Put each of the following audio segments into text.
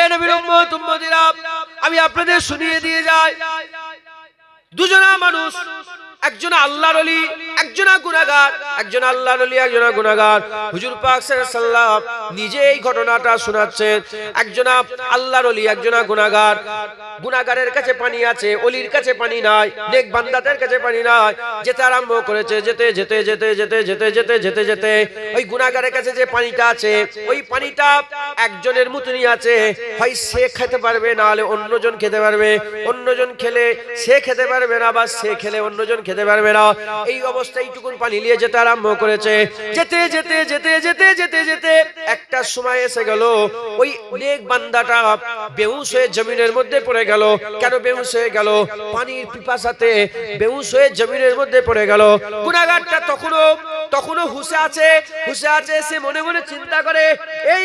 এ নবীর উম্মত উম্মতিরা, আমি আপনাদের শুনিয়ে দিয়ে যাই, দুজনা মানুষ, একজন আল্লাহর ওলি, একজন গুনাহগার, একজন আল্লাহর ওলি, একজন গুনাহগার। হুজুর পাক সাল্লাল্লাহু আলাইহি ওয়াসাল্লাম নিজে এই ঘটনাটা শোনাচ্ছেন। একজন আল্লাহর ওলি, একজন গুনাহগার। গুনাহগারের কাছে পানি আছে, ওলির কাছে পানি নাই, নেক বান্দাদের কাছে পানি নাই। যেতে আরম্ভ করেছে, যেতে যেতে যেতে যেতে যেতে যেতে যেতে যেতে ওই গুনাহগারের কাছে যে পানিটা আছে, ওই পানিটা একজনের মতনই আছে। হয় সে খেতে পারবে, না হলে অন্যজন খেতে পারবে। অন্যজন খেলে সে খেতে পারবে না, বা সে খেলে অন্যজন খেতে পারবে না। এই অবস্থায় এইটুকুন পানি নিয়ে যেতে আরম্ভ করেছে। যেতে যেতে যেতে যেতে যেতে যেতে একটা সময় এসে গেল, ওই নেক বান্দাটা বেহুশ হয়ে জমিনের মধ্যে পড়ে গেল। কেন বেহুশ হয়ে গেল? পানির পিপাসাতে বেহুশ হয়ে জমিনের মধ্যে পড়ে গেল। গুনাহগারটা তখনও হুঁশে আছে, হুঁশে আছে। সে মনে মনে চিন্তা করে, এই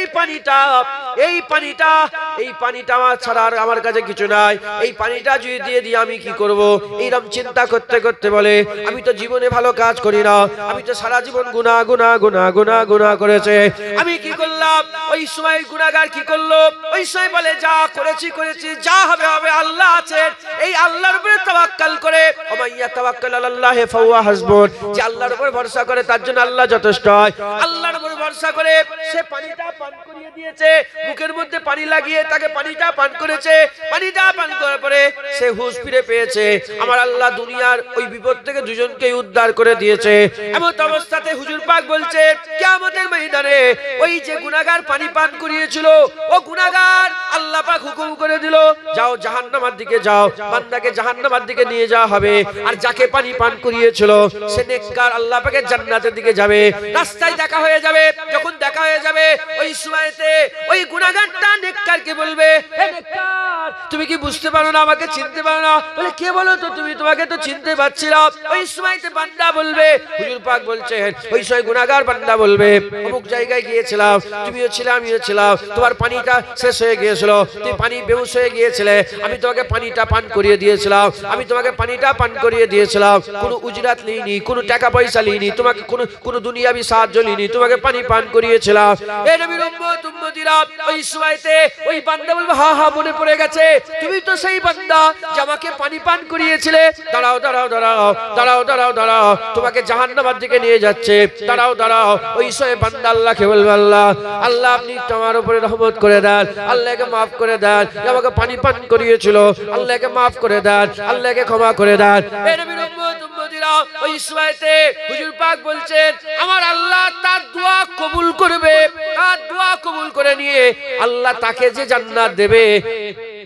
পানিটা আমার ছাড়া আর আমার কাছে কিছু নাই, এই পানিটা যদি দিয়ে দিই আমি কি করব? এইরকম চিন্তা করতে করতে বলে, আমি তো জীবনে ভালো কাজ করি না, আমি তো সারা জীবন গুনাহ গুনাহ গুনাহ গুনাহ গুনাহ করেছে, আমি কি করলাম? ওই সময় গুনাহগার কি করলো? ওই সময় বলে, যা করেছি করেছি, যা হবে হবে, আল্লাহ আছেন, এই আল্লাহর উপরে তাওয়াক্কুল করে, ওমাইয়া তাওয়াক্কাল আলাল্লাহি ফাহুয়া হাসবুন, যে আল্লাহর উপর ভরসা করে তার জন্য আল্লাহ যথেষ্ট হয়। আল্লাহর উপর ভরসা করে সে পানিটা পান করিয়ে দিয়েছে, মুখের মধ্যে পানি লাগিয়ে তাকে পানিটা পান করেছে। পানিটা পান করার পরে সে হুঁশ ফিরে পেয়েছে। আমার আল্লাহ দুনিয়ার ওই বিপদ থেকে দুজনকেই উদ্ধার করে দিয়েছে। এমন অবস্থাতে হুজুর পাক বলছে, কিয়ামতের ময়দানে ওই যে গুনাহগার পানি পান করিয়েছিল, ও গুনাহগার আল্লাহ পাক হুকুম করে দিল, যাও জাহান্নামের দিকে যাও, বান্দাকে জাহান্নামের দিকে নিয়ে যাওয়া হবে। আর যাকে পানি পান করিয়েছিল সে নেককার, আল্লাহ পাকের জান্নাতের দিকে যাবে। রাস্তায় দেখা হয়ে যাবে, যখন দেখা হয়ে যাবে ওই সময়তে ওই গুনাহগারটা নেককারকে বলবে, হে নেককার, তুমি কি বুঝতে পারো না, আমাকে চিনতে পারো না? বলে, কে বলো তো তুমি? তোমাকে তো চিনতে পারছি না। ওই সময়তে বান্দা বলবে, হুজুর পাক বলছেন, ওই সময় গুনাহগার বান্দা বলবে, অমুক জায়গায় গিয়েছিলাম, তুমিও ছিলে, আমিও ছিলাম, তোমার পানিটা শেষ হয়ে গিয়েছিল, তুমি পানি বেহুশ হয়ে গিয়েছিলে, আমি তোমাকে পানিটা পান করিয়ে দিয়েছিলাম, আমি তোমাকে পানিটা পান করিয়ে দিয়েছিলাম, কোনো উজরাত নিইনি, কোনো টাকা পয়সা নিইনি, তোমাকে কোনো দুনিয়াবি সাহায্য নিইনি, তোমাকে পানি পান করিয়েছিলাম। এ নবীর উম্মত উম্মতিরা, ওই সময়তে ওই বান্দা বলবে, হা হা, মনে পড়ে গেছে, তুমি তো সেই বান্দা যে আমাকে পানি পান করিয়েছিলে। দাঁড়াও দাঁড়াও দাঁড়াও দাঁড়াও দাঁড়াও দাঁড়াও, তোমাকে জাহান্নামের দিকে নিয়ে যাচ্ছে, দাঁড়াও দাঁড়াও। ওই সময় বান্দা আল্লাহকে বলবে, আল্লাহ আল্লাহ, আপনি আমার উপরে রহমত করে দেন, আল্লাহকে মাফ করে দেন, আমাকে পানি পান করিয়েছিল, আল্লাহকে মাফ করে দেন, আল্লাহকে ক্ষমা করে দেন। এ নবীর উম্মত উম্মতিরা, ওই সময়তে হুজুর পাক বলছেন, আমার আল্লাহ তার দোয়া কবুল করবে, তার দোয়া কবুল করে নিয়ে আল্লাহ তাকে যে জান্নাত দেবে,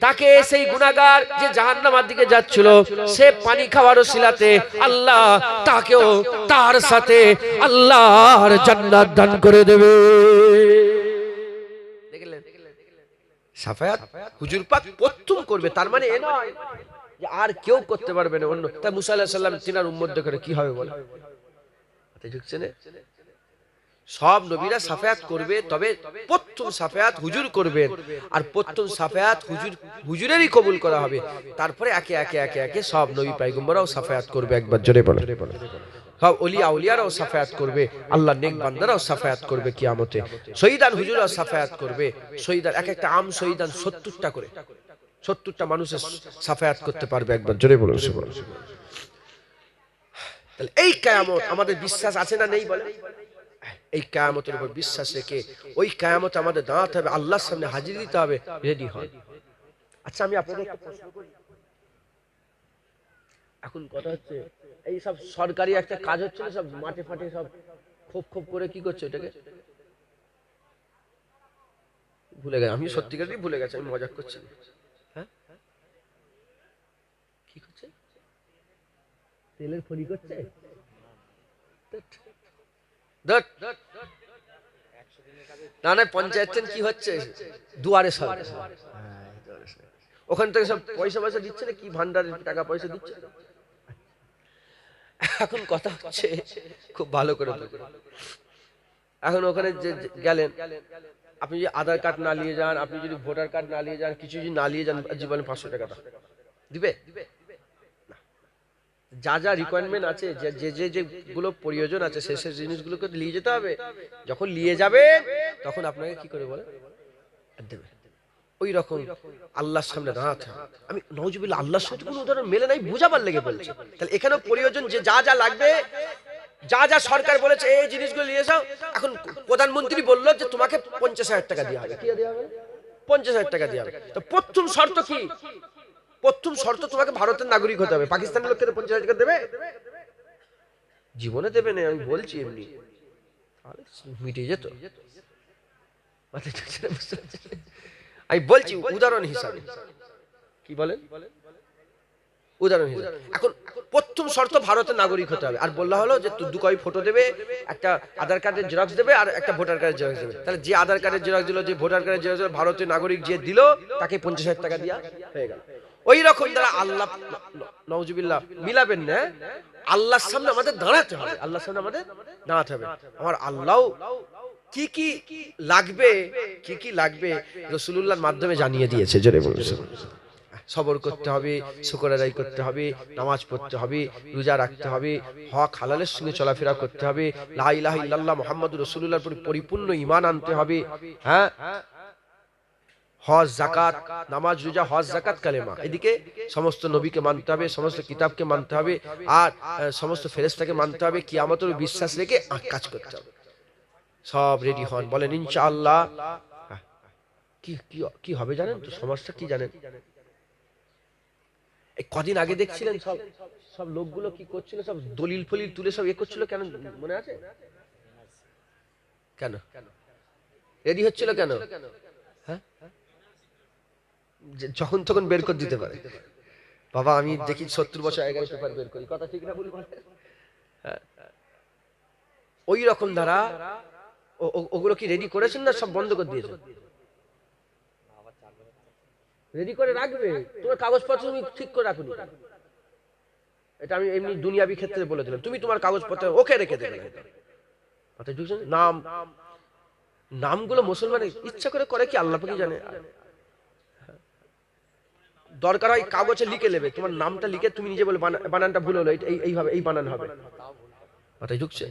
তাকে সেই গুনাহগার যে জাহান্নামের দিকে যাচ্ছিল, সে পানি খাওয়ার ওসিলাতে আল্লাহ তাকেও তার সাথে আল্লাহর জান্নাত দান করে দেবে। দেখলেন, শাফায়াত হুজুর পাক প্রথম করবে, তার মানে এ নয় যে আর কেউ করতে পারবে না অন্য। তাই মুসা আলাইহিস সালাম তিনার উম্মত দেখে কি হবে বলে, বুঝছেন? সব নবীরা সাফায়াত করবে, তবে প্রথম সাফায়াত হুজুর করবেন, আর প্রথম সাফায়াত হুজুরেরই কবুল করা হবে। তারপরে একে একে একে একে সব নবী পয়গম্বররাও সাফায়াত করবে। একবার জোরে বলো, সব ওলিয়া আউলিয়ারাও সাফায়াত করবে, আল্লাহর নেক বান্দারাও সাফায়াত করবে কিয়ামতে। শহীদান হুজুররাও সাফায়াত করবে। শহীদান এক একটা আম শহীদান 70টা করে, 70টা মানুষের সাফায়াত করতে পারবে। একবার জোরে বলুন সুবহানাল্লাহ। তাহলে এই কিয়ামত আমাদের বিশ্বাস আছে না নেই বলে? এই কিয়ামতের উপর বিশ্বাস রেখে ওই কিয়ামত আমাদের দাঁড়াতে হবে, আল্লাহর সামনে হাজির দিতে হবে, রেডি হন। আচ্ছা, আমি আপনাদের একটা প্রশ্ন করি। এখন কথা হচ্ছে, এই সব সরকারি একটা কাজ হচ্ছে না, সব মাঠে ফাটে সব খোপ খোপ করে কি করছে, এটাকে ভুলে গেছে। আমি সত্যিকারই ভুলে গেছি, আমি মজাক করছি। হ্যাঁ, কি করছে? তেলের ফড়ি করছে। না না, পঞ্চায়েত কি হচ্ছে, দুয়ারে সরকার, ওখান থেকে সব পয়সা পয়সা দিচ্ছে না, কি ভান্ডারের টাকা পয়সা দিচ্ছে। এখন কথা হচ্ছে, খুব ভালো করে, এখন ওখানে যে গেলেন, আপনি যদি আধার কার্ড না নিয়ে যান, আপনি যদি ভোটার কার্ড না নিয়ে যান, কিছু যদি না নিয়ে যান, জীবনে 500 টাকা দিবে? যা যা রিকোয়ারমেন্ট আছে, যেগুলো প্রয়োজন আছে, সেই জিনিসগুলোকে নিয়ে যেতে হবে। যখন নিয়ে যাবে তখন আপনাকে কি করে বলে দেবে। ওই রকম আল্লাহর সামনে দাঁড়াতে হবে। আমি নাউজুবিল্লাহ আল্লাহর সাথে কোনো উদাহরণ মেলে নাই, বুঝাবার লেগে বলছি। তাহলে এখানেও প্রয়োজন যে যা যা লাগবে, যা যা সরকার বলেছে এই জিনিসগুলো নিয়ে যাও। এখন প্রধানমন্ত্রী বললো যে তোমাকে 50,000 টাকা দেওয়া হবে, কি দেওয়া হবে? 50,000 টাকা দেওয়া হবে। তো প্রথম শর্ত কি? প্রথম শর্ত তোমাকে ভারতের নাগরিক হতে হবে। পাকিস্তানের লোককে 50,000 টাকা দেবে? জীবনে দেবে না, আমি বলছি এমনি মিটে যেত। আমি বলছি উদাহরণ হিসাবে, কি বলেন উদাহরণ হিসাবে। এখন প্রথম শর্ত ভারতের নাগরিক হতে হবে। আর বললা হলো যে 2 কপি ফটো দেবে, একটা আধার কার্ডের জেরক্স দেবে আর একটা ভোটার কার্ডের জেরক্স দেবে। তাহলে যে আধার কার্ডের জেরক্স দিল, যে ভোটার কার্ডের জেরক্স দিল, ভারতীয় নাগরিক যে দিল তাকে 50,000 টাকা দিয়া হয়ে গেল। ওই রকম দ্বারা আল্লাহ নাউজুবিল্লাহ মিলাবেন না, আল্লাহর সামনে আমাদের দাঁড়াতে হবে। আল্লাহর সামনে আমাদের দাঁড়াতে হবে। আমার আল্লাহ কি কি লাগবে, কি কি লাগবে রাসূলুল্লাহর মাধ্যমে জানিয়ে দিয়েছে। জোরে বলুন সবর করতে হবে, শুকর আদায় করতে হবে, নামাজ পড়তে হবে, রোজা রাখতে হবে, হক হালালের সঙ্গে চলাফেরা করতে হবে, লা ইলাহা ইল্লাল্লাহ মুহাম্মাদুর রাসূলুল্লাহর প্রতি পরিপূর্ণ ঈমান আনতে হবে। হ্যাঁ, হজ যাকাত, নামাজ রোজা হজ যাকাত কালেমা, এদিকে সমস্ত নবীকে মানতে হবে, সমস্ত কিতাবকে মানতে হবে, আর সমস্ত ফেরেশতাকে মানতে হবে, কিয়ামতের বিশ্বাস রেখে কাজ করতে হবে। সব রেডি হন, বলেন ইনশাআল্লাহ। কি কি কি হবে জানেন তো? সমস্যা কি জানেন? এই কদিন আগে দেখছিলেন সব সব লোকগুলো কি করছিল, সব দলিল ফলিল তুলে সব করছিল, কেন মনে আছে? কেন রেডি হচ্ছিল কেন? হ্যাঁ, যখন তখন বের করে দিতে পারে। বাবা আমি দেখি 70 বছর আগে পেপার বের করি, কথা ঠিক না ভুল? ওই রকম ধারা ওগুলো কি রেডি করেছেন না সব বন্ধ করে দিয়েছেন? রেডি করে রাখবে, তোমার কাগজপত্র তুমি ঠিক করে রাখুন। এটা আমি এমনি দুনিয়াবি ক্ষেত্রে বলে দিলাম, তুমি তোমার কাগজপত্র ওকে রেখে দেবে। নাম নামগুলো মুসলমানের ইচ্ছা করে করে কি আল্লাহ পাকই জানে। দরকার হয় কাগজে লিখে নেবে, তোমার নামটা লিখে তুমি নিজে বলে বানানটা ভুল হলো, এইভাবে এই বানান হবে, মাথায় ঢুকছে?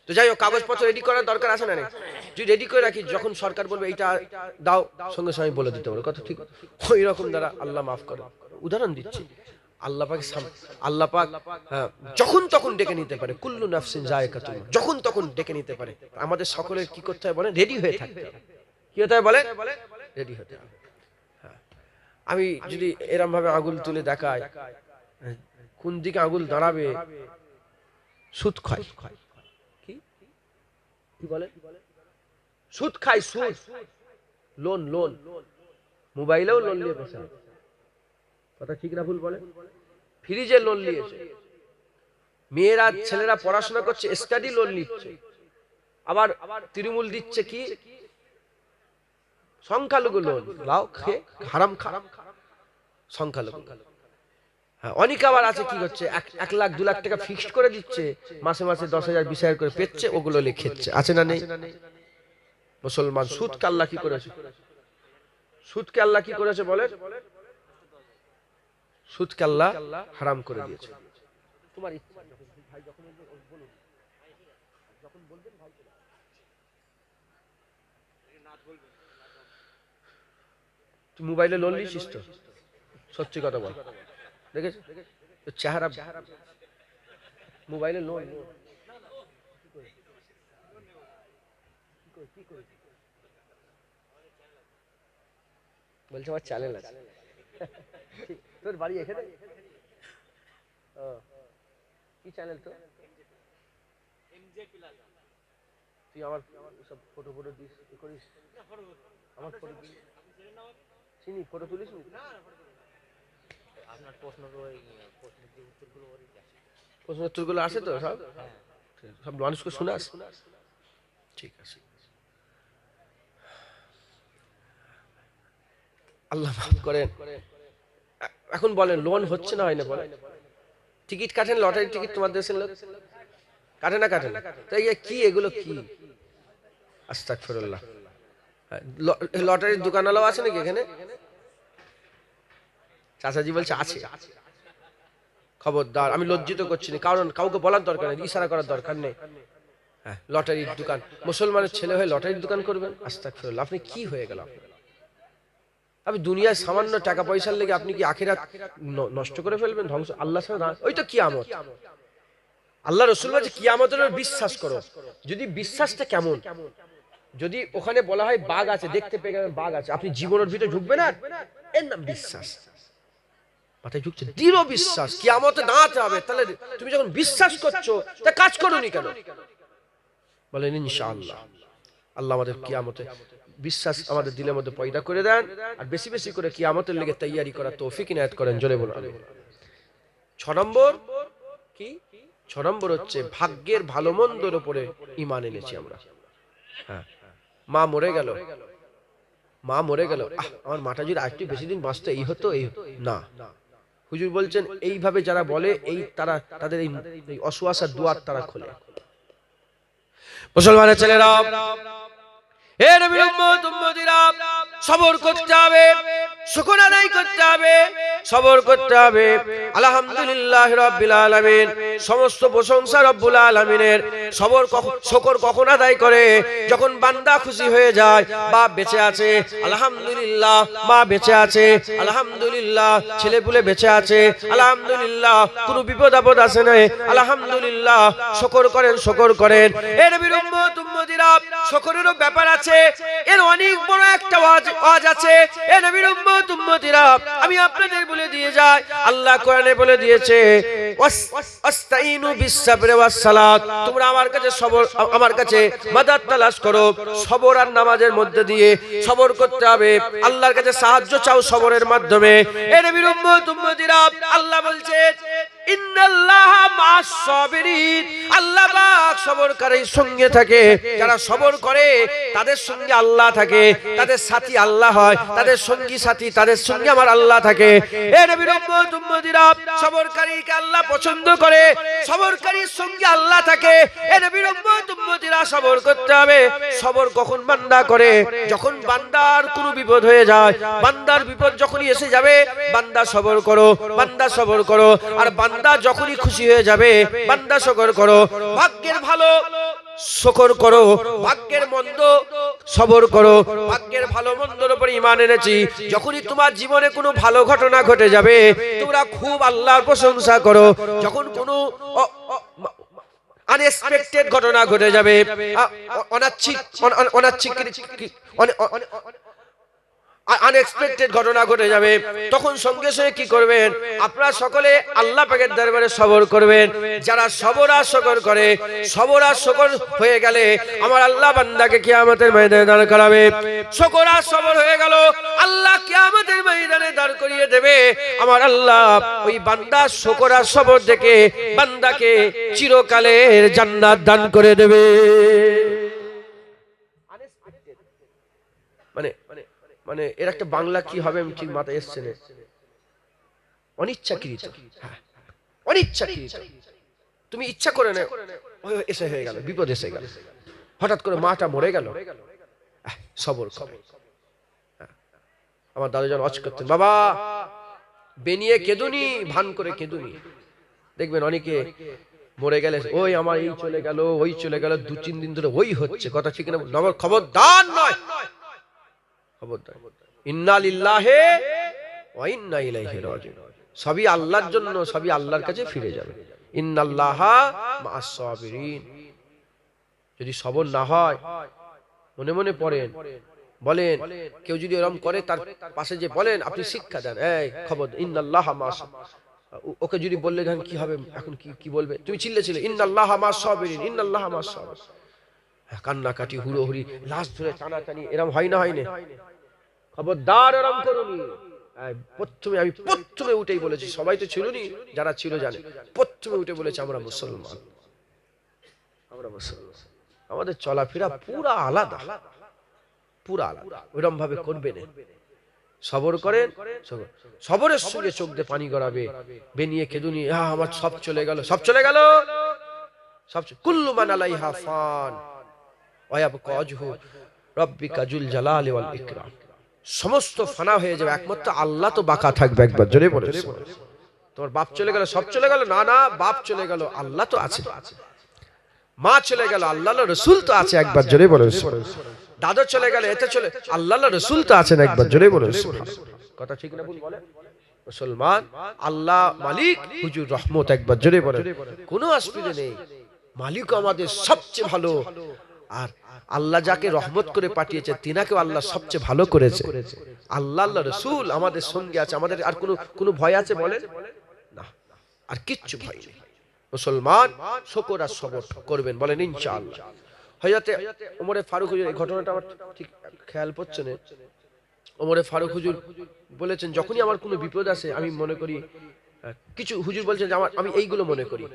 তো যাই হোক, কাগজপত্র রেডি করার দরকার আছে না? যদি রেডি করে রাখি, যখন সরকার বলবে এইটা দাও, সঙ্গে সঙ্গে বলে দিতে পারো, কথা ঠিক? ওই রকম দ্বারা আল্লাহ মাফ করে। উদাহরণ দিচ্ছি, আল্লাহ পাক যখন তখন ডেকে নিতে পারে, কুল্লু নাফসিন যায়কাতুল মউত, যখন তখন ডেকে নিতে পারে। আমাদের সকলের কি করতে হয় বলেন? রেডি হয়ে থাকতে হবে। কি হতে হয় বলেন? রেডি হতে হবে। আমি যদি এরম ভাবে আগুল তুলে দেখাই, কোন দিকে আগুল দাঁড়াবে? সুদ খায়, কি বলে? সুদ খায়, সুদ, লোন, লোন, মোবাইলেও লোন নিয়ে বসে, কথা ঠিক না ভুল বলে? ফ্রিজে লোন নিয়েছে, মেয়েরা ছেলেরা পড়াশোনা করছে, স্টাডি লোন নিচ্ছে, আবার তৃণমূল দিচ্ছে কি সংখ্যালঘু লোন, লাও খেয়ে হারাম খারাম সংখ্যালঘু। হ্যাঁ, অনেক আবার আছে কি করছে, 1 লাখ 2 লাখ টাকা ফিক্সড করে দিচ্ছে, মাসে মাসে 10,000 20,000 করে পেচ্ছে, ওগুলো লিখেছে। আছে না নেই? মুসলমান সুদকে আল্লাহ কি করেছে? সুদকে আল্লাহ কি করেছে বলেন? সুদকে আল্লাহ হারাম করে দিয়েছে। তোমার ইচ্ছা, ভাই যখন বলুন, যখন বলবেন ভাই তুই মোবাইলে লোন নিছিস তো? সত্যি কথা বল, দেখেছ তো চেহারা, মোবাইলে লোন বলছে আমার চ্যানেল আছে। তোর বাড়ি এখানে? কি চ্যানেল তো? তুই আমার সব ফটো ফটো দিস, করিস? আমার ফটো চিনি, ফটো তুলিস? আপনার প্রশ্ন উত্তরগুলো আসে তো সব? সব মানুষকে শোনাস? ঠিক আছে, আল্লাহ মাফ করেন। এখন বলেন লোন হচ্ছে না হয় না বলেন? টিকিট কাটেন, লটারি টিকিট তোমার দেশের লোক কাটে না? কাটে না? তাই কি এগুলো কি? আস্তাগফিরুল্লাহ। লটারির দোকানওয়ালাও আছে নাকি এখানে? চাচাজি বলছে আছে। খবরদার, আমি লজ্জিত করছি না, কারণ কাউকে বলার দরকার নেই, ইশারা করার দরকার নেই। হ্যাঁ, লটারির দোকান, মুসলমানের ছেলে হয়ে লটারির দোকান করবেন? আস্তাগফিরুল্লাহ। আপনি কি হয়ে গেল? আপনি দুনিয়ায় সামান্য টাকা পয়সার লেগে আপনি কি আখিরাত নষ্ট করে ফেলবেন, ধ্বংস? আল্লাহ ওই তো কিয়ামত। আল্লাহ রাসূল বলেছে কিয়ামতের বিশ্বাস করো। যদি বিশ্বাসটা কেমন, যদি ওখানে বলা হয় বাঘ আছে, দেখতে পেয়ে গেলেন বাঘ আছে, আপনি জীবনের ভিতরে ঢুকবেন না, এর নাম বিশ্বাস। মাথায় ঢুকছে দৃঢ় বিশ্বাস কিয়ামতে দাঁড়াতে হবে। তাহলে তুমি যখন বিশ্বাস করছো তা কাজ করোনি কেন? বলেন ইনশাআল্লাহ। আল্লাহ আমাদের কিয়ামতে বিশ্বাস আমাদের দিলের মধ্যে পয়দা করে দেন, আর বেশি বেশি করে কিয়ামতের লেগে তৈয়ারি করার তৌফিক ইনায়াত করেন। জোরে বলুন আমিন। 6 নম্বর কি? 6 নম্বর হচ্ছে ভাগ্যের ভালো মন্দর উপরে ঈমান এনেছি আমরা। হ্যাঁ, মা মরে গেল, মা মরে গেল, আমার মাটা যদি আরেকটু বেশি দিন বাঁচতো এই হতো, এই না। হুজুর বলছেন এইভাবে যারা বলে এই তারা তাদের এই অসুয়াশার দুয়ার তারা খোলে। মুসলমানের ছেলেরা, হে নবীর উম্মত উম্মতিরা, সবর করতে হবে, শুকর আদায় করতে হবে, সবর করতে হবে। আলহামদুলিল্লাহ রাব্বিল আলামিন, সমস্ত প্রশংসা রব্বুল আলামিনের। সবর শুকর কখন আদায় করে? যখন বান্দা খুশি হয়ে যায়, বাপ বেঁচে আছে আলহামদুলিল্লাহ, মা বেঁচে আছে আলহামদুলিল্লাহ, ছেলেপুলে বেঁচে আছে আলহামদুলিল্লাহ, কোনো বিপদ আপদ আসে না আলহামদুলিল্লাহ, শুকর করেন, শুকর করেন। হে নবীর উম্মত উম্মতিরা, শুকরেরও ব্যাপার আছে, এর অনেক বড় একটা ওয়াজ আছে। হে নবীর উম্মত উম্মতিরা, আমি আপনাদের বলে দিয়ে যাই, আল্লাহ কোরআনে বলে দিয়েছে ওয়াস্তাইনু বিস-সাবরি ওয়াস-সালাত, তোমরা আমার কাছে সবর, আমার কাছে মাদাদ তালাশ করো, সবর আর নামাজের মধ্যে দিয়ে সবর করতে হবে। আল্লাহর কাছে সাহায্য চাও সবরের মাধ্যমে। হে নবীর উম্মত উম্মতিরা, আল্লাহ বলছে ইন্নাল্লাহা মা'আস-সাবিরিন, আল্লাহ পাক সবরকারীর সঙ্গে থাকে। যারা সবর করে তাদের সঙ্গে আল্লাহ থাকে, তাদের সাথী আল্লাহ হয়, তাদের সঙ্গী সাথী, তাদের সঙ্গে আমার আল্লাহ থাকে। হে নবীর উম্মত উম্মতিরা, সবরকারীকে আল্লাহ পছন্দ করে, সবরকারীর সঙ্গে আল্লাহ থাকে। হে নবীর উম্মত উম্মতিরা, সবর করতে হবে। সবর কখন বান্দা করে? যখন বান্দার কোনো বিপদ হয়ে যায়, বান্দার বিপদ যখনই এসে যাবে, বান্দা সবর করো, বান্দা সবর করো। আর বান্দা যখনই খুশি হয়ে যাবে, বান্দা শুকর করো। ভাগ্যের ভালো শুকর করো, ভাগ্যের মন্দ সবর করো। ভাগ্যের ভালো মন্দর উপর ঈমান এনেছি। যখনই তোমার জীবনে কোনো ভালো ঘটনা ঘটে যাবে, তোমরা খুব আল্লাহর প্রশংসা করো। যখন কোনো আনএক্সপেক্টেড ঘটনা ঘটে যাবে, আনএক্সপেক্টেড ঘটনা ঘটে যাবে, তখন সঙ্গে সঙ্গে কি করবেন? আপনারা সকলে আল্লাহ পাকের দরবারে সবর করবেন। যারা সবর আর শুকর করে, সবর আর শুকর হয়ে গেলে আমার আল্লাহ বান্দাকে কিয়ামতের ময়দানে দাঁড় করাবে। শুকর আর সবর হয়ে গেল, আল্লাহ কিয়ামতের ময়দানে দাঁড় করিয়ে দেবে। আমার আল্লাহ ওই বান্দা শুকর আর সবর দেখে বান্দাকে চিরকালের জান্নাত দান করে দেবে। মানে মানে এর একটা বাংলা কি হবে আমি ঠিক মাথায় এসছে না। অনিচ্ছাকৃত, অনিচ্ছাকৃত। তুমি ইচ্ছা করে না, এসে হয়ে গেল, বিপদ এসে গেল, হঠাৎ করে মাটা মরে গেল, সবর করো। আমার দাদু যখন অচ করতেন, বাবা বেনিয়ে কেঁদুনি, ভান করে কেঁদুনি। দেখবেন অনেকে মরে গেলে ওই আমার এই চলে গেল, ওই চলে গেল, 2-3 দিন ধরে ওই হচ্ছে, কথা ঠিক না? খবরদার নয়, খবরদার। ইন্না লিল্লাহি ওয়া ইন্না ইলাইহি রাজিউন, সবই আল্লাহর জন্য, সবই আল্লাহর কাছে ফিরে যাবে। ইন্নাল্লাহা মা'আস-সাবিরিন। যদি সবর না হয়, মনে মনে পড়েন, বলেন, কেউ যদি এরকম করে তার পাশে যে বলেন, আপনি শিক্ষা দেন, এই খবর, ইন্নাল্লাহা মা'আস, ওকে যদি বললে দেখেন কি হবে, এখন কি বলবে? তুমি চিল্লেছিলে ইন্নাল্লাহা মা'আস-সাবিরিন, ইন্নাল্লাহা মা'আস-সাবিরিন, কান্নাকাটি, হুড়োহুড়ি, লাশ ধরে টানাটানি, এরকম হয় না? হয় না? খবরদার এরকম করুনি। প্রথমে আমি প্রথমে উঠেই বলেছি, সবাই তো ছিল নি, যারা ছিল জানে, প্রথমে উঠে বলেছে আমরা মুসলমান, আমরা মুসলমান, আমাদের চলাফেরা পুরা আলাদা, পুরা আলাদা। ওইরকম ভাবে করবে না। সবর করেন, সবরের সঙ্গে চোখ দিয়ে পানি গড়াবে, বেনিয়ে কেঁদুনি, আমার সব চলে গেল, সব চলে গেল, সব কুল্লু মান আলাইহা ফান ওয়া ইয়াবকা ওয়াজহু রাব্বিকা যুল জালালি ওয়াল ইকরাম। সমস্ত ফানা হয়ে যাবে, একমাত্র আল্লাহ তো বাঁকা থাকবে। একবার জোরে বলে, তোমার বাপ চলে গেল, সব চলে গেল, না না, বাপ চলে গেল, আল্লাহ তো আছে। মা চলে গেল, আল্লাহর রাসূল তো আছে। একবার জোরে বলে। দাদর চলে গেলে এতে চলে, আল্লাহ রসুল তো আছেন, একবার জোরে বলুন কথা ঠিক না ভুল বলে? মুসলমান আল্লাহ মালিক, হুজুর রহমত, একবার জোরে বলেন। কোনো অসুবিধা নেই, মালিক আমাদের সবচেয়ে ভালো। আর আল্লাহ যাকে রহমত করে পাঠিয়েছে তিনাকেও আল্লাহ সবচেয়ে ভালো করেছে। আল্লাহ আল্লাহ রসুল আমাদের সঙ্গে আছে, আমাদের আর কোনো ভয় আছে বলেন না, আর কিচ্ছু ভয় নেই। মুসলমান শুকর আর সবর করবেন, বলেন ইনশাআল্লাহ। হযরতে ওমরে ফারুক হুজুর, এই ঘটনাটা আমার ঠিক খেয়াল পড়ছে না। ওমরে ফারুক হুজুর বলেছেন, যখনই আমার কোনো বিপদ আসে আমি মনে করি কিছু, হুজুর বলছেন যে আমি এইগুলো মনে করি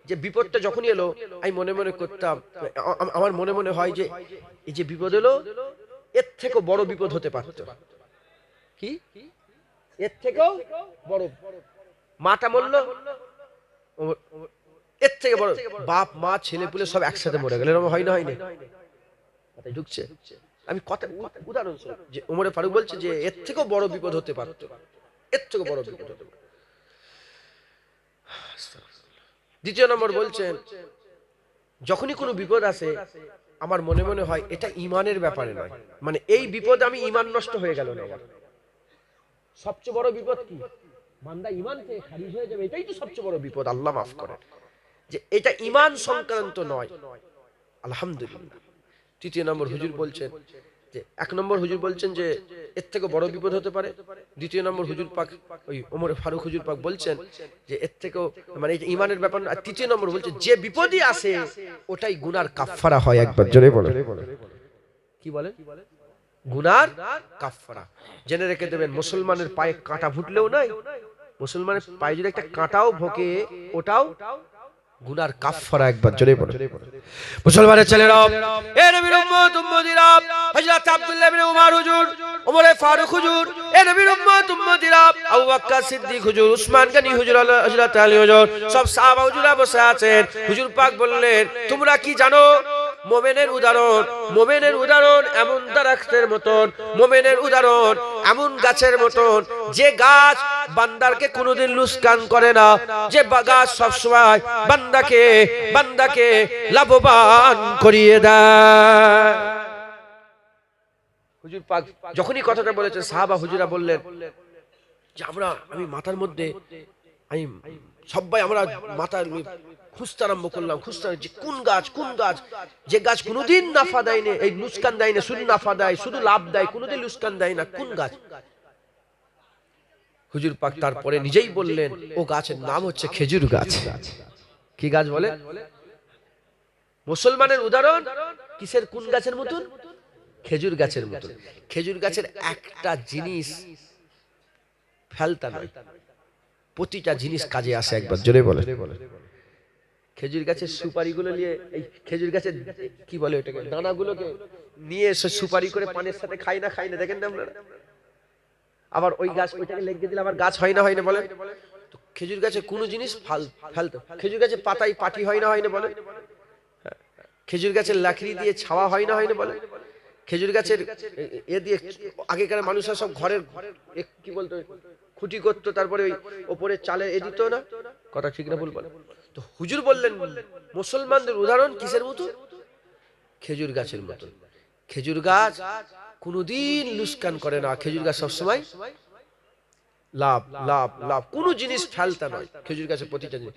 যে বিপদটা যখনই এলো আমি মনে মনে করতাম, আমার মনে মনে হয় যে এই যে বিপদ এলো এর থেকেও বড় বিপদ হতে পারত। কি এর থেকেও বড়, মাটা মরলো, এর থেকে বড়, বাপ মা ছেলে পুলে সব একসাথে মরে গেল, এরকম হয় না, হয়নি? কথাই ঢুকছে? আমি কথা উদাহরণ যে ওমরে ফারুক বলছে যে এর থেকেও বড় বিপদ হতে পারত, এর থেকেও বড় বিপদ হতে পারত। দ্বিতীয় নম্বর বলছেন, যখনই কোনো বিপদ আসে আমার মনে মনে হয় এটা ঈমানের ব্যাপারে নয়, মানে এই বিপদ আমি ঈমান নষ্ট হয়ে গেল না। সবচেয়ে বড় বিপদ কি? বান্দা ঈমান থেকে খারিজ হয়ে যাবে, এটাই তো সবচেয়ে বড় বিপদ। আল্লাহ মাফ করেন, যে এটা ঈমান সংক্রান্ত নয়, আলহামদুলিল্লাহ। তৃতীয় নম্বর হুজুর বলছেন যে, এক নম্বর হুজুর বলছেন যে এর থেকে বড় বিপদ হতে পারে। দ্বিতীয় নম্বর হুজুর পাক, ওই ওমর ফারুক হুজুর পাক বলছেন যে এর থেকেও, মানে এই ঈমানের ব্যাপার। আর তৃতীয় নম্বর বলছে যে বিপদই আসে ওটাই গুনার কাফফারা হয়, একবার জোরে বলেন। কি বলেন? গুনার কাফফারা। জেনে রেখে দেবেন, মুসলমানের পায়ে কাঁটা ফুটলেও নাই, মুসলমানের পায়ে যদি একটা কাঁটাও ভোঁকে ওটাও গুনার কাফফারা, একবার জোরে বলেন। মুসলমানের ছেলেরা, এ নবীর উম্মত উম্মতিরা, হযরত আব্দুল্লাহ ইবনে উমর হুজুর, ওমর ফারুক হুজুর, এ নবীর উম্মত উম্মতিরা, আবু বকর সিদ্দিক হুজুর, উসমান গনি হুজুর, হযরত আলী হুজুর, সব সাহাবা হুজুরা বসে আছেন। হুজুর পাক বললেন, তোমরা কি জানো মুমিনের উদাহরণ, মুমিনের উদাহরণ এমন দারাখতের মতন, মুমিনের উদাহরণ এমন গাছের মতন যে গাছ বান্দারকে কোনোদিন লুসকান করে না, যে গাছ সব সময় বান্দাকে লাভবান করিয়ে দেয়। হুজুর পাক যখনই কথাটা বলেছেন সাহাবা হুজুরা বললেন যে আমি মাথার মধ্যে আমি সবাই আমরা মাথার খুঁজতে আরম্ভ করলাম, খুঁজতে যে কোন গাছ যে গাছ কোনোদিন নাফা দেয় না, এই লুসকান দেয় না, শুধু নাফা দেয়, শুধু লাভ দেয়, কোনোদিন লুসকান দেয় না, কোন গাছ? হুজুর পাক তারপরে নিজেই বললেন ও গাছের নাম হচ্ছে খেজুর গাছ। কি গাছ বলে? মুসলমানের উদাহরণ কিসের, কোন গাছের মতন? খেজুর গাছের মতন। খেজুর গাছের একটা জিনিস ফেলতা নয়, প্রতিটা জিনিস কাজে আসে, একবার জোরে বলে। খেজুর গাছের সুপারিগুলো নিয়ে, এই খেজুর গাছের কি বলে ওটাকে, দানাগুলোকে নিয়ে এসে সুপারি করে পানের সাথে খাই না, দেখেন না আপনারা? আবার ওই গাছ ওইটাকে লেগে দিলে আবার গাছ হয় না বলে? তো খেজুর গাছে কোন জিনিস ফেলতো, খেজুর গাছের পাতায় পাটি হয় না বলে? খেজুর গাছের লাকড়ি দিয়ে ছাওয়া হয় না বলে? খেজুর গাছের এ দিয়ে আগেকার মানুষরা সব ঘরের কি বলতো, খুঁটি করতো, তারপরে ওই ওপরে চালে এ দিত না, কথা ঠিক না ভুল বলে? তো হুজুর বললেন মুসলমানদের উদাহরণ কিসের মতো? খেজুর গাছের মতো। খেজুর গাছ কোনদিন লুসকান করে না, খেজুর গাছ সবসময় লাভ লাভ লাভ, কোন জিনিস ফেলতা নয় খেজুর গাছের প্রতিটা জিনিস।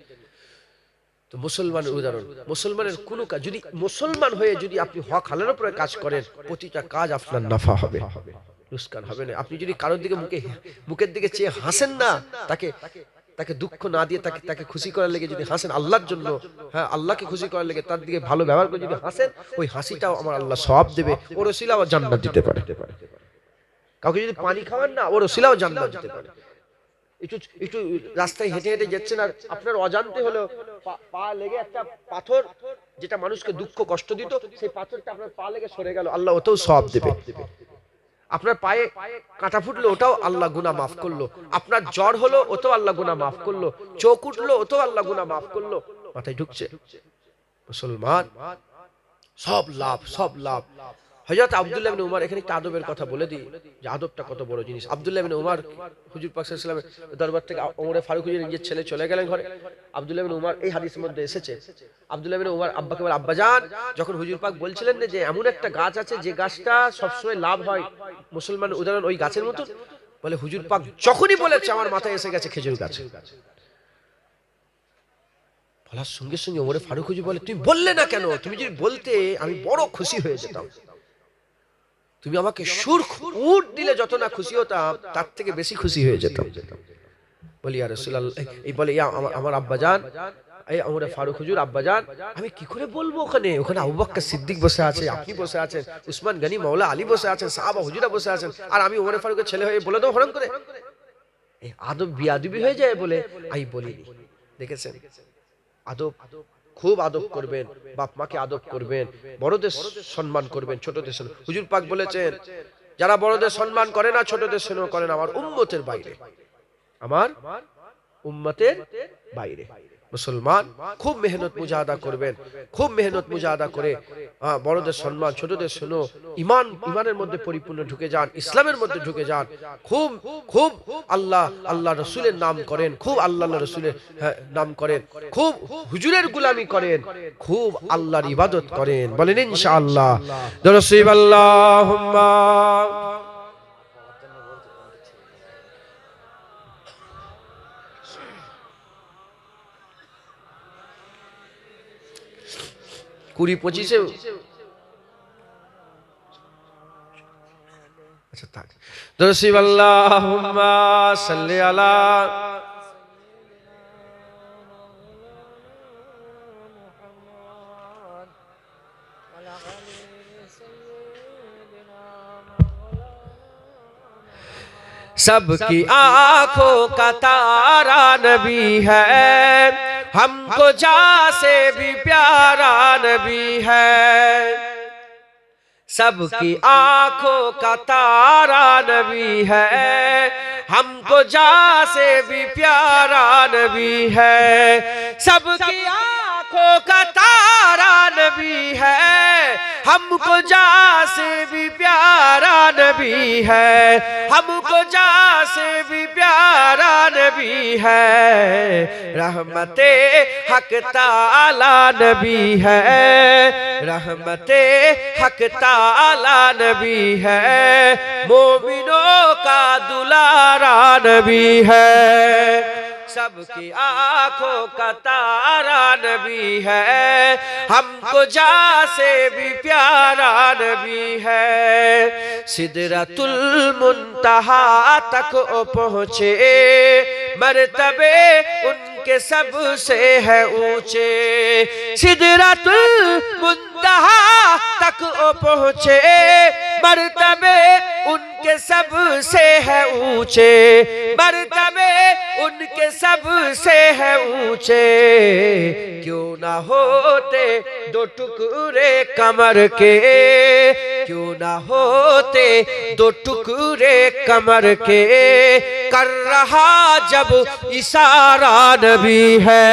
তো মুসলমানের উদাহরণ, মুসলমানের কোন কাজ যদি মুসলমান হয়ে যদি আপনি হক হালালের উপরে কাজ করেন, প্রতিটা কাজ আপনার নাফা হবে, লুসকান হবে না। আপনি যদি কারোর দিকে মুখের দিকে চেয়ে হাসেন না, তাকে দুঃখ না দিয়ে তাকে খুশি করার লেগে যদি হাসেন আল্লাহর জন্য, হ্যাঁ আল্লাহকে খুশি করার লেগে তার দিকে ভালো ব্যবহার করে যদি হাসেন, ওই হাসিটাও আমার আল্লাহ সওয়াব দেবে, ওর ওসিলাও জান্নাত দিতে পারে। কাউকে যদি পানি খাওয়ান না, ওর ওসিলাও জান্নাত দিতে পারে। একটু রাস্তায় হেঁটে হেঁটে যাচ্ছেন আর আপনার অজান্তে হলো পা লেগে একটা পাথর, যেটা মানুষকে দুঃখ কষ্ট দিত, সেই পাথরটা আপনার পা লেগে সরে গেল, আল্লাহ ওতেও সওয়াব দেবে। আপনার পায়ে কাঁটা ফুটলো, ওটাও আল্লাহ গুনাহ মাফ করলো। আপনার জ্বর হলো, ওটাও আল্লাহ গুনাহ মাফ করলো। চোখ উঠলো, ওটাও আল্লাহ গুনাহ মাফ করলো। মাথায় ঢুকছে? মুসলমান সব লাভ, সব লাভ। হযরত আব্দুল্লাহ ইবনে উমর এখানে একটা আদবের কথা বলে দিই যে আদবটা কত বড় জিনিস। আব্দুল্লাহ ইবনে উমর হুজুর পাক সাল্লাল্লাহু আলাইহি ওয়াসাল্লামের দরবার থেকে ওমরে ফারুক হুজুরের নিজের ছেলে চলে গেলেন ঘরে। আব্দুল্লাহ ইবনে উমর এই হাদিসের মধ্যে এসেছে, আব্দুল্লাহ ইবনে উমর আব্বাকে বলে, আব্বাজান, যখন হুজুর পাক বলছিলেন যে এমন একটা গাছ আছে যে গাছটা সবসময় লাভ হয় মুসলমান, উদাহরণ ওই গাছের মতো, বলে হুজুর পাক যখনই বলেছে আমার মাথায় এসে গেছে খেজুর গাছ। বলার সঙ্গে সঙ্গে ওমরে ফারুক হুজুর বলে, তুমি বললে না কেন? তুমি যদি বলতে আমি বড় খুশি হয়ে যেতাম। তুমি আমাকে সুর উট দিলে যত না খুশি হতাম তার থেকে বেশি খুশি হয়ে যেতাম। বলি ইয়া রাসূলুল্লাহ, এই বলে ইয়া আমার আব্বাজান, এই ওমরে ফারুক হুজুর আব্বাজান, আমি কি করে বলবো? ওখানে আবু বকর সিদ্দিক বসে আছে, আপনি বসে আছেন, উসমান গনি মাওলা আলী বসে আছেন, সাহাবা হুজুরা বসে আছেন, আর আমি ওমরে ফারুকের ছেলে হয়ে বলে দেবো হরম করে? এই আদব বিয়াদবি হয়ে যায় বলে আমি বলিনি। দেখেছেন আদব, খুব আদব করবেন, বাপ মাকে আদব করবেন, বড়দের সম্মান করবেন, ছোটদের সম্মান। হুজুর পাক বলেছেন যারা বড়দের সম্মান করে না, ছোটদের সম্মান করে না, আমার উম্মতের বাইরে, আমার উম্মতের বাইরে। মুসলমান খুব মেহনত মুজাহাদা করবেন, খুব মেহনত মুজাহাদা করে বড়দের সম্মান, ছোটদের শোনো, ইমানের মধ্যে পরিপূর্ণ ঢুকে যান, ইসলামের মধ্যে ঢুকে যান, খুব খুব আল্লাহ রসুলের নাম করেন, খুব আল্লাহ রসুলের নাম করেন, খুব হুজুরের গুলামি করেন, খুব আল্লাহর ইবাদত করেন। বলেন ইনশাআল্লাহ। দরুদ আল্লাহুম্মা কুড়ি পঁচিশে, আচ্ছা থাক। দরুদ আল্লাহুম্মা সাল্লি আলা सबकी आंखों का तारा नबी है, हमको जा से भी प्यारा नबी है। सबकी आंखों का तारा नबी है, हमको जा से भी प्यारा नबी है। सबकी आंखों का तारा नबी है, हमको जा से भी प्यारा नबी है, हमको जा से भी प्यारा नबी है। रहमते हक ताला नबी है, रहमते हक ताला नबी है, मोमिनों का दुलारा नबी है। सबकी आंखों का तारा नबी है, हमको जा से भी प्यारा नबी है। सिदरतुल मुंतहा तक पहुँचे, मर्तबे उनके सबसे है ऊंचे। सिदरतुल मुंतहा तक पहुँचे, मर्तबे उनके सबसे है ऊंचे, मर्तबे उनके सबसे है ऊंचे। क्यों ना होते दो टुकड़े कमर के, क्यों ना होते दो टुकड़े कमर के, कर रहा जब इशारा नबी है।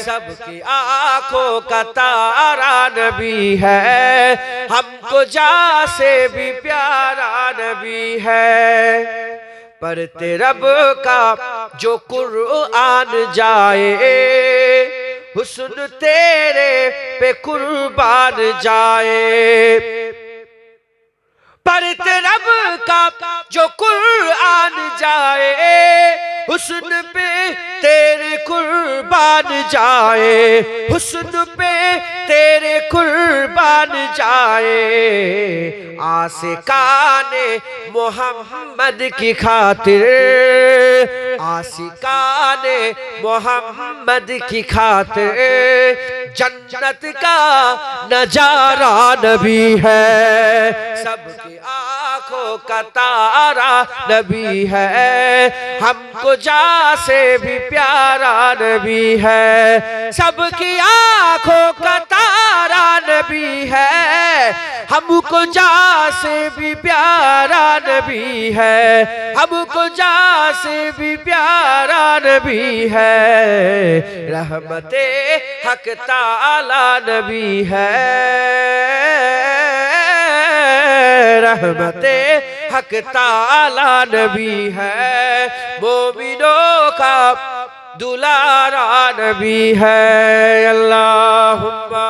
सबकी आंखों का तारा नबी है, हमको जा से भी प्यारा नबी है। पढ़ते रब का जो कुरान जाए, हुस्न तेरे पे कुर्बान जाए। पढ़ते रब का जो कुरान जाए, हुस्न पे तेरे कुर्बान जाए, हुस्न पे तेरे कुर्बान जाए। आशिकाने मोहम्मद की खातिर, आशिकाने मोहम्मद की खातिर, जन्नत का नजारा नबी है। सबकी आंखों का तारा नबी है, हमको जा से भी प्यारा नबी है। सबकी आंखों का तारा नबी है, हमको जा से भी प्यारा नबी है, हमको जा से भी प्यारा नबी है। रहमते हक ताला नबी है। रहमते हक ताला नबी है, मोमिनों का दुलारा नबी है। अल्लाहुम्मा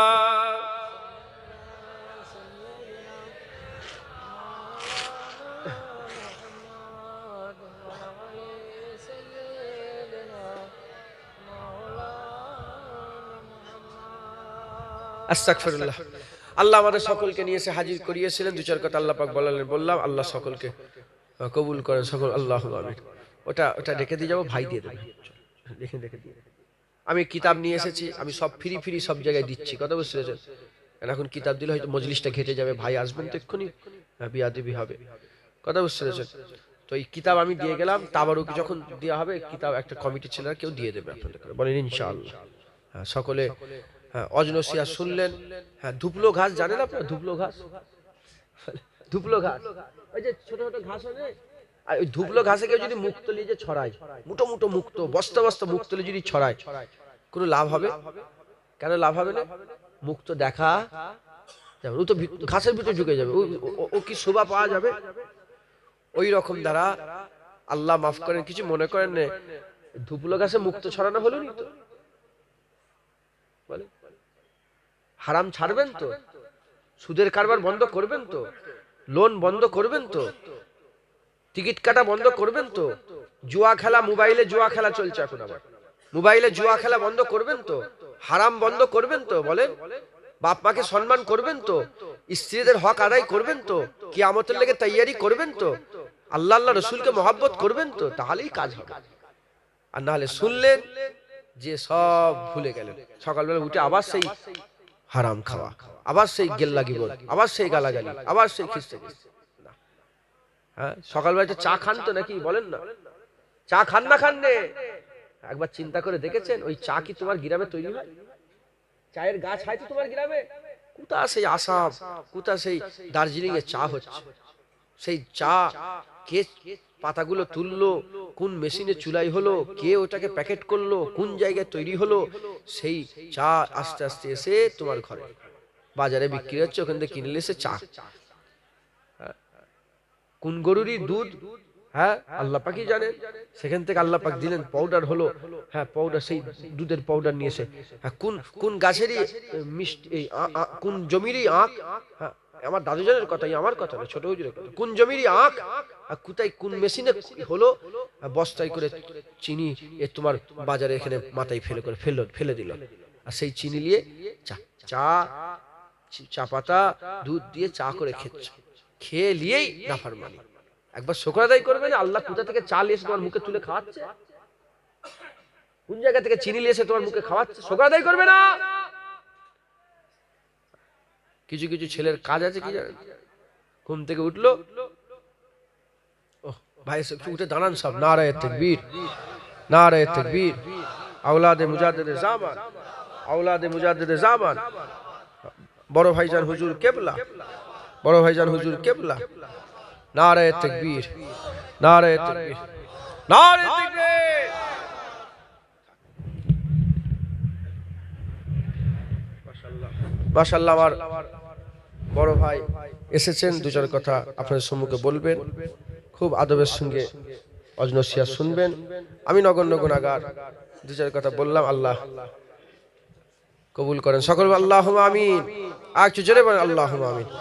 আস্তাগফিরুল্লাহ। আল্লাহ আমাদের সকলকে নিয়ে এসে হাজির করিয়েছিলেন, দু চার কথা আল্লাহ পাক বলালেন, বললাম আল্লাহ সকলকে কবুল করেন সকল, আল্লাহুম্মা আমিন। ওটা রেখে দিয়ে যাবো, ভাই দিয়ে দেবে, রেখে দিয়ে। আমি কিতাব নিয়ে এসেছি, আমি সব ফ্রি সব জায়গায় দিচ্ছি, কথা বুঝতে পেরেছেন? এখন কিতাব দিলে হয়তো মজলিসটা ঘেটে যাবে, ভাই আসবেন তো এক্ষুনি, বিয়াদবি হবে, কথা বুঝতে পেরেছেন? তো এই কিতাব আমি দিয়ে গেলাম, তাবারুক যখন দেওয়া হবে কিতাব একটা কমিটি ছেলেরা কেউ দিয়ে দেবে আপনাদের, বলেন ইনশাআল্লাহ। হ্যাঁ, সকলে অজনসিয়া শুনলেন। হ্যাঁ, ধুপলো ঘাস জানেন আপনারা? ধুপলো ঘাস, ধুপলো ঘাস, ওই যে ছোট ছোট ঘাস হয় না, আর ওই ধুপলো ঘাসে কেউ যদি মুখ তলিয়ে যে ছড়ায়, মুটো মুটো মুক্ত বস্তা বস্তা মুখ তলে যদি ছড়ায়, কোনো লাভ হবে? কেন লাভ হবে না? মুখ তো দেখা যাবে, ও তো ঘাসের ভিতরে ঢুকে যাবে, ও কি শোভা পাওয়া যাবে? ওই রকম দ্বারা আল্লাহ মাফ করেন, কিছু মনে করেন না, ধুপলো ঘাসে মুক্ত ছড়ানো হলো নি তো, বলে হারাম ছাড়বেন তো, সুদের কারবার বন্ধ করবেন তো, লোন বন্ধ করবেন তো, টিকিট কাটা বন্ধ করবেন তো, জুয়া খেলা, মোবাইলে জুয়া খেলা চলছে এখন, আবার মোবাইলে জুয়া খেলা বন্ধ করবেন তো, হারাম বন্ধ করবেন তো, বলেন বাপ মাকে সম্মান করবেন তো, স্ত্রীদের হক আদায় করবেন তো, কিয়ামতের লেগে তৈয়ারি করবেন তো, আল্লাহ আল্লাহ রসুলকে মহব্বত করবেন তো, তাহলেই কাজ হবে। আর নাহলে শুনলেন যে সব ভুলে গেলেন, সকালবেলা উঠে আবার সেই হারাম খাওয়া, আবার সেই গেল্লা গিবল, আবার সেই গালাগালি, আবার সেই খিস্তে খিস্তে। হ্যাঁ, সকালবেলা চা খান তো নাকি, বলেন না? চা খান না, খান নে? একবার চিন্তা করে দেখেছেন ওই চা কি তোমার গ্রামে তৈরি হয়? চায়ের গাছ হয় তো তোমার গ্রামে? কোথা সেই আসাম, কোথা সেই দার্জিলিং এ চা হচ্ছে, সেই চা কে পাতাগুলো তুললো, কোন মেশিনে চুলাই হলো, কে ওটাকে প্যাকেট করলো, কোন জায়গায় তৈরি হলো, সেই চা আস্তে আস্তে এসে তোমার ঘরে বাজারে বিক্রি হচ্ছে, ওখান থেকে কিনলে এসে চা। কোন গরুরই দুধ, হ্যাঁ আল্লাহ পাকই জানেন, সেখান থেকে আল্লাহ পাক দিলেন, পাউডার হলো, হ্যাঁ পাউডার, সেই দুধের পাউডার নিয়ে এসে, হ্যাঁ কোন গাছেরই মিষ্টি, কোন জমিরই আখ, হ্যাঁ আমার দাদুজানের কথাই, আমার কথা না, ছোট হুজুরের কথা, কোন জমিরই আখ, আর কোথায় কোন মেশিনে হলো, বস্তায় করে চিনি এ তোমার বাজারে এখানে মাথায় ফেলে দিল, আর সেই চিনি নিয়ে চা পাতা দুধ দিয়ে চা করে খেচ্ছে, খেয়ে নিয়েই নাফরমানি। একবার শুকর আদায় করবে না, আল্লাহ কোথা থেকে চাল এসে তোমার মুখে তুলে খাওয়াচ্ছে, কোন জায়গা থেকে চিনি এসে তোমার মুখে খাওয়াচ্ছে, শুকর আদায় করবে না? কিছু কিছু ছেলের কাজ আছে কি জানেন, ঘুম থেকে উঠলো, ভাই উঠে দাঁড়ান সব, নারায়ে তাকবীর, নারায়ে তাকবীর, আওলাদে মুজাদ্দিদে জামান, আওলাদে মুজাদ্দিদে জামান, বড় ভাইজান হুজুর কেবলা, বড় ভাইজান হুজুর কেবলা, নারায়ে তাকবীর, নারায়ে তাকবীর, নারায়ে তাকবীর। মাশাআল্লাহ, আমার বড় ভাই এসেছেন, দু চার কথা আপনাদের সম্মুখে বলবেন, খুব আদবের সঙ্গে অজনসিয়া শুনবেন। আমি নগণ্য গুনাহগার, দু চার কথা বললাম, আল্লাহ কবুল করেন সকল, আল্লাহুম্মা আমিন। আর একটু জোরে বলেন আল্লাহুম্মা আমিন।